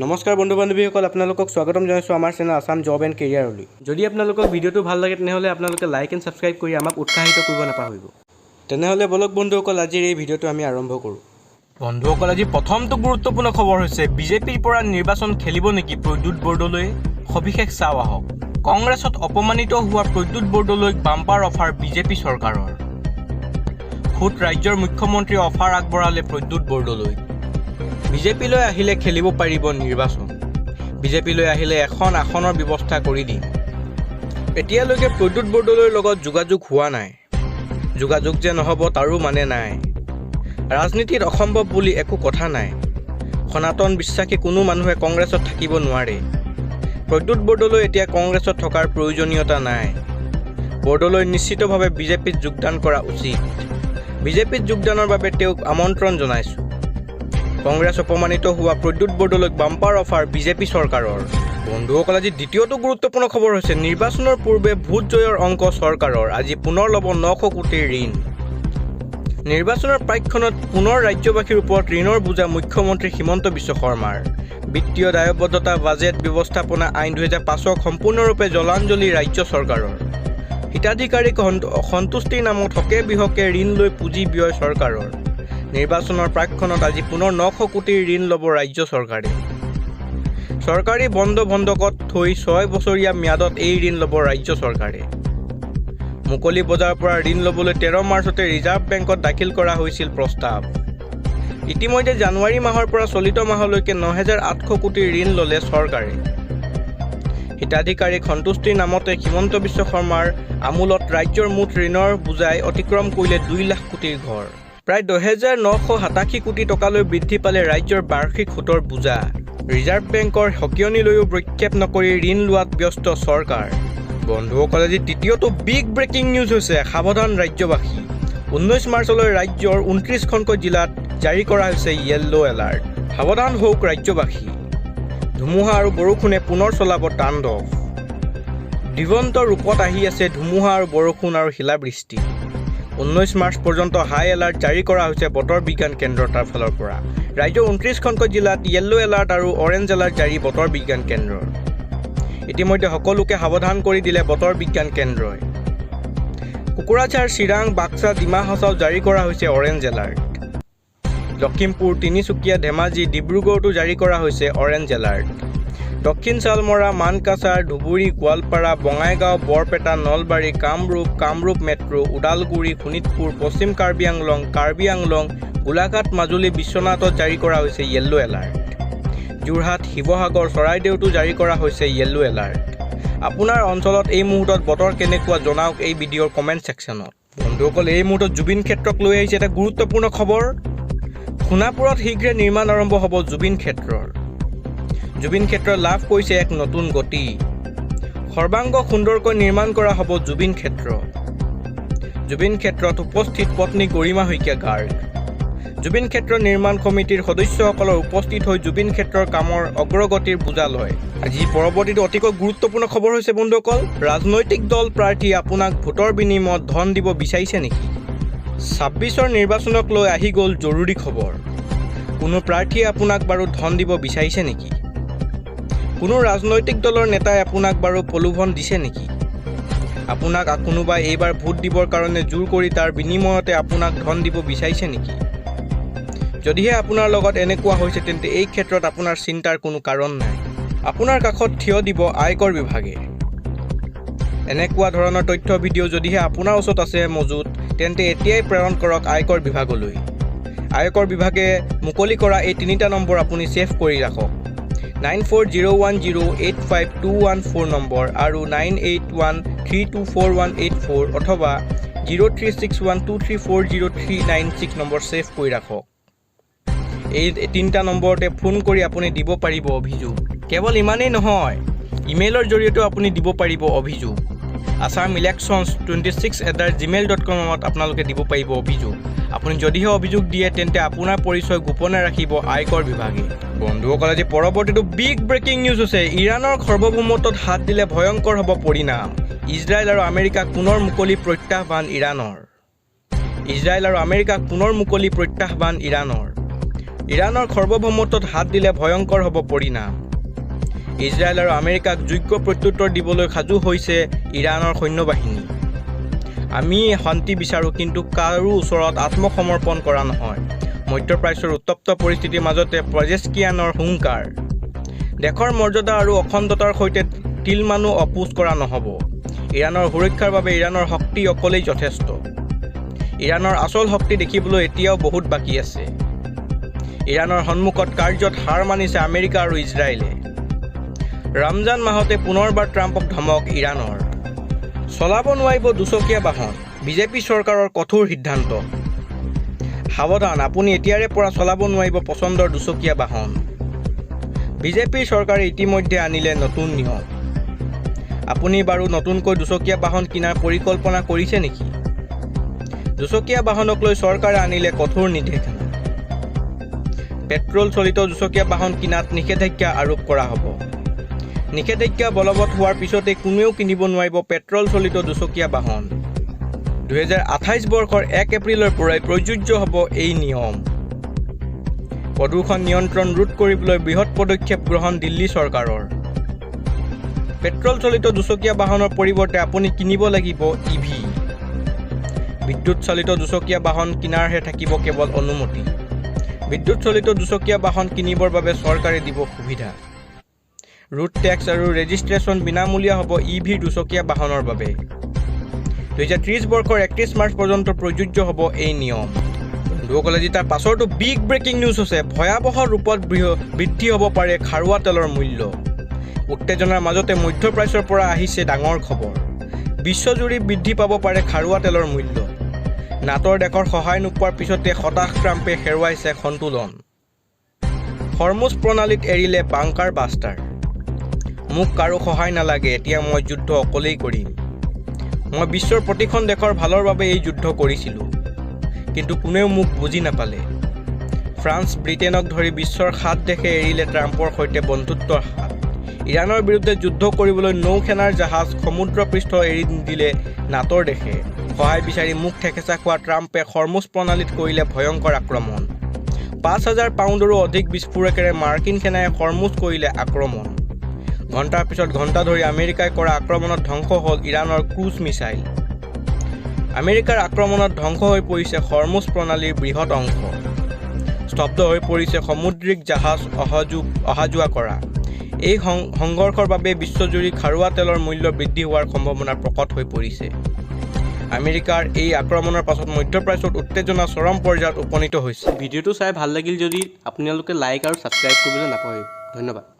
নমস্কাৰ বন্ধু বান্ধৱীসকল, আপোনালোকক স্বাগতম জনাইছোঁ আমাৰ চেনেল আসাম জব এণ্ড কেৰিয়াৰলৈ। যদি আপোনালোকক ভিডিঅ'টো ভাল লাগে তেনেহ'লে আপোনালোকে লাইক এণ্ড ছাবস্ক্ৰাইব কৰি আমাক উৎসাহিত কৰিব নাপাহৰিব। তেনেহ'লে বলক বন্ধুসকল, আজিৰ এই ভিডিঅ'টো আমি আৰম্ভ কৰোঁ। বন্ধুসকল, আজি প্ৰথমটো গুৰুত্বপূৰ্ণ খবৰ হৈছে বিজেপিৰ পৰা নিৰ্বাচন খেলিব নেকি প্ৰদ্যুৎ বৰদলৈ? সবিশেষ চাওঁ আহক। কংগ্ৰেছত অপমানিত হোৱা প্ৰদ্যুৎ বৰদলৈক বাম্পাৰ অফাৰ বিজেপি চৰকাৰৰ। খুদ ৰাজ্যৰ মুখ্যমন্ত্ৰীয়ে অফাৰ আগবঢ়ালে প্ৰদ্যুৎ বৰদলৈক। বিজেপিলৈ আহিলে খেলিব পাৰিব নিৰ্বাচন। বিজেপিলৈ আহিলে এখন আসনৰ ব্যৱস্থা কৰি দিম। এতিয়ালৈকে প্ৰদ্যুৎ বৰদলৈৰ লগত যোগাযোগ হোৱা নাই। যোগাযোগ যে নহ'ব তাৰো মানে নাই। ৰাজনীতিত অসম্ভৱ বুলি একো কথা নাই। সনাতন বিশ্বাসী কোনো মানুহে কংগ্ৰেছত থাকিব নোৱাৰে। প্ৰদ্যুৎ বৰদলৈ এতিয়া কংগ্ৰেছত থকাৰ প্ৰয়োজনীয়তা নাই। বৰদলৈ নিশ্চিতভাৱে বিজেপিত যোগদান কৰা উচিত। বিজেপিত যোগদানৰ বাবে তেওঁক আমন্ত্ৰণ জনাইছোঁ। কংগ্ৰেছ অপমানিত হোৱা প্ৰদ্যুৎ বৰদলৈক বাম্পাৰ অফাৰ বিজেপি চৰকাৰৰ। বন্ধুসকল, আজি দ্বিতীয়টো গুৰুত্বপূৰ্ণ খবৰ হৈছে নিৰ্বাচনৰ পূৰ্বে ভোট জয়ৰ অংক চৰকাৰৰ। আজি পুনৰ ল'ব 900 কোটিৰ ঋণ। নিৰ্বাচনৰ প্ৰাক্ষণত পুনৰ ৰাজ্যবাসীৰ ওপৰত ঋণৰ বোজা মুখ্যমন্ত্ৰী হিমন্ত বিশ্ব শৰ্মাৰ। বিত্তীয় দায়বদ্ধতা বাজেট ব্যৱস্থাপনা আইন 2005ক সম্পূৰ্ণৰূপে জলাঞ্জলি ৰাজ্য চৰকাৰৰ। হিতাধিকাৰীক সন্তুষ্টিৰ নামত হকে বিহকে ঋণ লৈ পুঁজি ব্যয় চৰকাৰৰ। নিৰ্বাচনৰ প্ৰাক্ষণত আজি পুনৰ 900 কোটিৰ ঋণ ল'ব ৰাজ্য চৰকাৰে। চৰকাৰী বন্ধকত থৈ 6 বছৰীয়া ম্যাদত এই ঋণ ল'ব ৰাজ্য চৰকাৰে। মুকলি বজাৰৰ পৰা ঋণ ল'বলৈ 13 মাৰ্চতে ৰিজাৰ্ভ বেংকত দাখিল কৰা হৈছিল প্ৰস্তাৱ। ইতিমধ্যে জানুৱাৰী মাহৰ পৰা চলিত মাহলৈকে 9,800 কোটিৰ ঋণ ল'লে চৰকাৰে। হিতাধিকাৰীক সন্তুষ্টিৰ নামতে হিমন্ত বিশ্ব শৰ্মাৰ আমোলত ৰাজ্যৰ মুঠ ঋণৰ বোজাই অতিক্ৰম কৰিলে 2 লাখ কোটিৰ ঘৰ। প্ৰায় 10,987 কোটি টকালৈ বৃদ্ধি পালে ৰাজ্যৰ বাৰ্ষিক সুতৰ বোজা। ৰিজাৰ্ভ বেংকৰ সকিয়নিলৈও ভ্ৰক্ষেপ নকৰি ঋণ লোৱাত ব্যস্ত চৰকাৰ। বন্ধুসকল, আজি তৃতীয়টো বিগ ব্ৰেকিং নিউজ হৈছে সাৱধান ৰাজ্যবাসী। 19 মাৰ্চলৈ ৰাজ্যৰ 29খনকৈ জিলাত জাৰি কৰা হৈছে য়েল্লো এলাৰ্ট। সাৱধান হওক ৰাজ্যবাসী। ধুমুহা আৰু বৰষুণে পুনৰ চলাব তাণ্ডৱ। দিগন্ত ৰূপত আহি আছে ধুমুহা আৰু বৰষুণ আৰু শিলাবৃষ্টি। 19 মাৰ্চ পৰ্যন্ত হাই এলাৰ্ট জাৰি কৰা হৈছে বতৰ বিজ্ঞান কেন্দ্ৰৰ ফালৰ পৰা। ৰাজ্যৰ 29খনকৈ জিলাত য়েল্লো এলাৰ্ট আৰু অৰেঞ্জ এলাৰ্ট জাৰি বতৰ বিজ্ঞান কেন্দ্ৰৰ। ইতিমধ্যে সকলোকে সাৱধান কৰি দিলে বতৰ বিজ্ঞান কেন্দ্ৰই। কোকৰাঝাৰ, চিৰাং, বাক্সা, ডিমা হাছাও জাৰি কৰা হৈছে অৰেঞ্জ এলাৰ্ট। লখিমপুৰ, তিনিচুকীয়া, ধেমাজি, ডিব্ৰুগড়তো জাৰি কৰা হৈছে অৰেঞ্জ এলাৰ্ট। দক্ষিণ চালমৰা, মানকাছাৰ, ধুবুৰী, গোৱালপাৰা, বঙাইগাঁও, বৰপেটা, নলবাৰী, কামৰূপ মেট্ৰ', ওদালগুৰি, শোণিতপুৰ, পশ্চিম কাৰ্বি আংলং, গোলাঘাট, মাজুলী, বিশ্বনাথত জাৰি কৰা হৈছে য়েল্লো এলাৰ্ট। যোৰহাট, শিৱসাগৰ, চৰাইদেউতো জাৰি কৰা হৈছে য়েল্লো এলাৰ্ট। আপোনাৰ অঞ্চলত এই মুহূৰ্তত বতৰ কেনেকুৱা জনাওক এই ভিডিঅ'ৰ কমেণ্ট ছেকশ্যনত। বন্ধুসকল, এই মুহূৰ্তত জুবিন ক্ষেত্ৰক লৈ আহিছে এটা গুৰুত্বপূৰ্ণ খবৰ। সোণাপুৰত শীঘ্ৰে নিৰ্মাণ আৰম্ভ হ'ব জুবিন ক্ষেত্ৰৰ। জুবিন ক্ষেত্ৰই লাভ কৰিছে এক নতুন গতি। সৰ্বাংগ সুন্দৰকৈ নিৰ্মাণ কৰা হ'ব জুবিন ক্ষেত্ৰ। জুবিন ক্ষেত্ৰত উপস্থিত পত্নী গৰিমা শইকীয়া গাৰ্গ। জুবিন ক্ষেত্ৰ নিৰ্মাণ সমিতিৰ সদস্যসকলৰ উপস্থিত হৈ জুবিন ক্ষেত্ৰৰ কামৰ অগ্ৰগতিৰ বুজা লয়। আজি পৰৱৰ্তীটো অতিকৈ গুৰুত্বপূৰ্ণ খবৰ হৈছে বন্ধুসকল, ৰাজনৈতিক দল প্ৰাৰ্থী আপোনাক ভোটৰ বিনিময়ত ধন দিব বিচাৰিছে নেকি? 26ৰ নিৰ্বাচনক লৈ আহি গ'ল জৰুৰী খবৰ। কোনো প্ৰাৰ্থীয়ে আপোনাক বাৰু ধন দিব বিচাৰিছে নেকি? কোনো ৰাজনৈতিক দলৰ নেতাই আপোনাক বাৰু প্ৰলোভন দিছে নেকি? আপোনাক কোনোবাই এইবাৰ ভোট দিবৰ কাৰণে জোৰ কৰি তাৰ বিনিময়তে আপোনাক ধন দিব বিচাৰিছে নেকি? যদিহে আপোনাৰ লগত এনেকুৱা হৈছে তেন্তে এই ক্ষেত্ৰত আপোনাৰ চিন্তাৰ কোনো কাৰণ নাই। আপোনাৰ কাষত থিয় দিব আয়কৰ বিভাগে। এনেকুৱা ধৰণৰ তথ্য ভিডিঅ' যদিহে আপোনাৰ ওচৰত আছে মজুত, তেন্তে এতিয়াই প্ৰেৰণ কৰক আয়কৰ বিভাগলৈ। আয়কৰ বিভাগে মুকলি কৰা এই 3টা নম্বৰ আপুনি ছেভ কৰি ৰাখক। 9401085214 নম্বৰ আৰু 9813241184 অথবা 0361234039 নম্বৰ ছেভ কৰি ৰাখক। এই 3টা নম্বৰতে ফোন কৰি আপুনি দিব পাৰিব অভিযোগ। কেৱল ইমানেই নহয়, ইমেইলৰ জৰিয়তেও আপুনি দিব পাৰিব অভিযোগ। assamelections26@gmail.com আপোনালোকে দিব পাৰিব অভিযোগ। আপুনি যদিহে অভিযোগ দিয়ে তেন্তে আপোনাৰ পৰিচয় গোপনে ৰাখিব আয়কৰ বিভাগে। বন্ধুসকল, আজি পৰৱৰ্তীটো বিগ ব্ৰেকিং নিউজ হৈছে ইৰাণৰ সাৰ্বভৌমত্বত হাত দিলে ভয়ংকৰ হ'ব পৰিণাম। ইজৰাইল আৰু আমেৰিকাক পুনৰ মুকলি প্ৰত্যাহ্বান ইৰাণৰ। ইৰাণৰ সাৰ্বভৌমত্বত হাত দিলে ভয়ংকৰ হ'ব পৰিণাম। ইজৰাইল আৰু আমেৰিকাক যোগ্য প্ৰত্যুত্তৰ দিবলৈ সাজু হৈছে ইৰাণৰ সৈন্যবাহিনী। আমি শান্তি বিচাৰোঁ, কিন্তু কাৰো ওচৰত আত্মসমৰ্পণ কৰা নহয়। মধ্যপ্ৰাচ্যৰ উত্তপ্ত পৰিস্থিতিৰ মাজতে পেজেশ্কিয়ানৰ হুংকাৰ। দেশৰ মৰ্যাদা আৰু অখণ্ডতাৰ সৈতে তিলমানো আপোচ কৰা নহ'ব। ইৰাণৰ সুৰক্ষাৰ বাবে ইৰাণৰ শক্তি অকলেই যথেষ্ট। ইৰাণৰ আচল শক্তি দেখিবলৈ এতিয়াও বহুত বাকী আছে। ইৰাণৰ সন্মুখত কাৰ্যত হাৰ মানিছে আমেৰিকা আৰু ইজৰাইলে। ৰমজান মাহতে পুনৰবাৰ ট্ৰাম্পক ধমক ইৰাণৰ। চলাব নোৱাৰিব দুচকীয়া বাহন, বিজেপি চৰকাৰৰ কঠোৰ সিদ্ধান্ত। সাৱধান, আপুনি এতিয়াৰে পৰা চলাব নোৱাৰিব পচন্দৰ দুচকীয়া বাহন। বিজেপিৰ চৰকাৰে ইতিমধ্যে আনিলে নতুন নিয়ম। আপুনি বাৰু নতুনকৈ দুচকীয়া বাহন কিনাৰ পৰিকল্পনা কৰিছে নেকি? দুচকীয়া বাহনক লৈ চৰকাৰে আনিলে কঠোৰ নিৰ্দেশনা। পেট্ৰল চলিত দুচকীয়া বাহন কিনাত নিষেধাজ্ঞা আৰোপ কৰা হ'ব। নিষেধাজ্ঞা বলবৎ হোৱাৰ পিছতে কোনেও কিনিব নোৱাৰিব পেট্ৰল চলিত দুচকীয়া বাহন। 2028 বৰ্ষৰ 1 এপ্ৰিলৰ পৰাই প্ৰযোজ্য হ'ব এই নিয়ম। প্ৰদূষণ নিয়ন্ত্ৰণ ৰোধ কৰিবলৈ বৃহৎ পদক্ষেপ গ্ৰহণ দিল্লী চৰকাৰৰ। পেট্ৰল চলিত দুচকীয়া বাহনৰ পৰিৱৰ্তে আপুনি কিনিব লাগিব EV। বিদ্যুৎ চালিত দুচকীয়া বাহন কিনাৰহে থাকিব কেৱল অনুমতি। বিদ্যুৎ চালিত দুচকীয়া বাহন কিনিবৰ বাবে চৰকাৰে দিব সুবিধা। ৰোড টেক্স আৰু ৰেজিষ্ট্ৰেশ্যন বিনামূলীয়া হ'ব EV দুচকীয়া বাহনৰ বাবে। 2030 বৰ্ষৰ 31 মাৰ্চ পৰ্যন্ত প্ৰযোজ্য হ'ব এই নিয়ম। বন্ধুসকলে আজি তাৰ পাছৰটো বিগ ব্ৰেকিং নিউজ হৈছে ভয়াৱহ ৰূপত বৃদ্ধি হ'ব পাৰে খাৰুৱা তেলৰ মূল্য। উত্তেজনাৰ মাজতে মধ্যপ্ৰাচ্যৰ পৰা আহিছে ডাঙৰ খবৰ। বিশ্বজুৰি বৃদ্ধি পাব পাৰে খাৰুৱা তেলৰ মূল্য। নাটোৰ দেশৰ সহায় নোপোৱাৰ পিছতে হতাশ ট্ৰাম্পে হেৰুৱাইছে সন্তুলন। হৰমুজ প্ৰণালীত এৰিলে বাংকাৰ বাষ্টাৰ। মোক কাৰো সহায় নালাগে, এতিয়া মই যুদ্ধ অকলেই কৰিম। মই বিশ্বৰ প্ৰতিখন দেশৰ ভালৰ বাবে এই যুদ্ধ কৰিছিলোঁ, কিন্তু কোনেও মোক বুজি নাপালে। ফ্ৰান্স, ব্ৰিটেইনক ধৰি বিশ্বৰ 7 দেশে এৰিলে ট্ৰাম্পৰ সৈতে বন্ধুত্বৰ হাত। ইৰাণৰ বিৰুদ্ধে যুদ্ধ কৰিবলৈ নৌসেনাৰ জাহাজ সমুদ্ৰপৃষ্ঠ এৰি নিদিলে নাটোৰ দেশে। সহায় বিচাৰি মুখ ঠেকেচা খোৱা ট্ৰাম্পে হৰমুজ প্ৰণালীত কৰিলে ভয়ংকৰ আক্ৰমণ। 5,000 পাউণ্ডৰো অধিক বিস্ফোৰকেৰে মাৰ্কিন সেনাই হৰমুজ কৰিলে আক্ৰমণ। ঘণ্টাৰ পিছত ঘণ্টা ধৰি আমেৰিকাই কৰা আক্ৰমণত ধ্বংস হ'ল ইৰাণৰ ক্ৰুজ মিছাইল। আমেৰিকাৰ আক্ৰমণত ধ্বংস হৈ পৰিছে হৰমুজ প্ৰণালীৰ বৃহৎ অংশ। স্তব্ধ হৈ পৰিছে সামুদ্ৰিক জাহাজ অহা যোৱা কৰা। এই সংঘৰ্ষৰ বাবে বিশ্বজুৰি খাৰুৱা তেলৰ মূল্য বৃদ্ধি হোৱাৰ সম্ভাৱনা প্ৰকট হৈ পৰিছে। আমেৰিকাৰ এই আক্ৰমণৰ পাছত মধ্যপ্ৰাচ্যত উত্তেজনা চৰম পৰ্যায়ত উপনীত হৈছে। ভিডিঅ'টো চাই ভাল লাগিল যদি আপোনালোকে লাইক আৰু ছাবস্ক্ৰাইব কৰিবলৈ নাপাহৰিব। ধন্যবাদ।